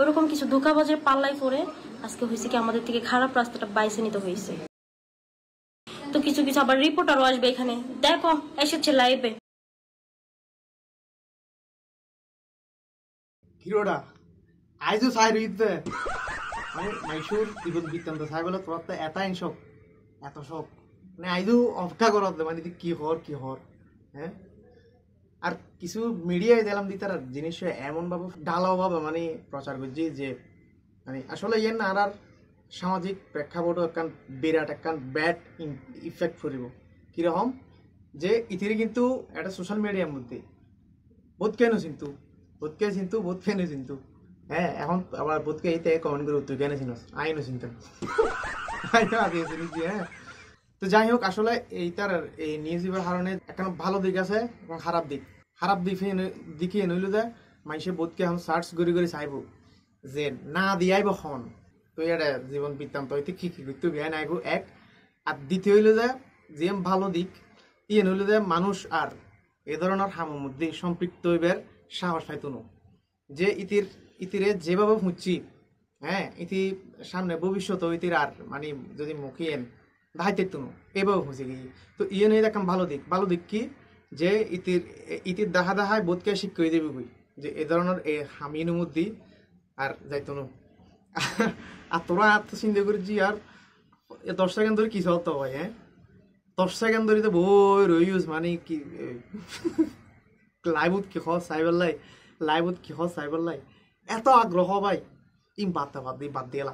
ওরকম কিছু ধোঁকাবাজের পাল্লাই পরে আজকে হয়েছে কি আমাদের থেকে খারাপ রাস্তাটা বাইছে নিতে হয়েছে। তো কিছু কিছু আবার রিপোর্টারও আসবে এখানে, দেখো এসেছে লাইভে। হিরোডা আইজো সাই রইতে মানে মাইশুর ইবন বিতান্ত সাই বলে তোর তো এত শখ মানে আইজো অপেক্ষা করত মানে কি হর হ্যাঁ। আর কিছু মিডিয়ায় দিলাম দি তার জিনিস এমন ভাবে ডালাও ভাবে মানে প্রচার করছি যে মানে আসলে ইয়ে না আর সামাজিক প্রেক্ষাপট একখান বিরাট একখান ব্যাড ইফেক্ট পড়িব কিরকম যে ইতিরে কিন্তু একটা সোশ্যাল মিডিয়ার মধ্যে বহুত কেন চিন্তু হ্যাঁ এখন আবার বোধকে এইতে কমেন্ট করে তুই কেন চিনস আইনও চিনতাম হ্যাঁ। তো যাই হোক আসলে এইটার এই নিউজ দিবার কারণে একটা ভালো দিক আছে এবং খারাপ দিকে নইলো যে মানুষের বোধকে এখন সার্চ করে চাইব যে না দিয়াইব খন তো এটা জীবন বৃত্তান্ত হইতে কি করতে জ্ঞান আইব এক। আর দ্বিতীয় হইলো যে ভালো দিক ইয়ে নইলো যে মানুষ আর এ ধরনের হামের মধ্যে সম্পৃক্ত হইবার সাহস পাইতো না যে ইতিরে যেভাবে খুঁজছি হ্যাঁ ইতি সামনে ভবিষ্যৎ ইতির আর মানে যদি মুখিয়েন দাহাইতে না এভাবে খুঁজে গিয়ে তো ইয়ে নিয়ে দেখলাম ভালো দিক কি যে ইতির দাহায় বোধকে শিক্ষা হয়ে দেবে যে এ ধরনের এই হামির মধ্যে আর যাইতো না। আর তোরা এত চিন্তা করেছি আর 10 সেকেন্ড ধরে কি চলতে হয় হ্যাঁ 10 সেকেন্ড ধরে তো বই রইউজ মানে কি লাইভত কি হস সাইবার লাই এত আগ্রহ ভাই বাদ দিয়ে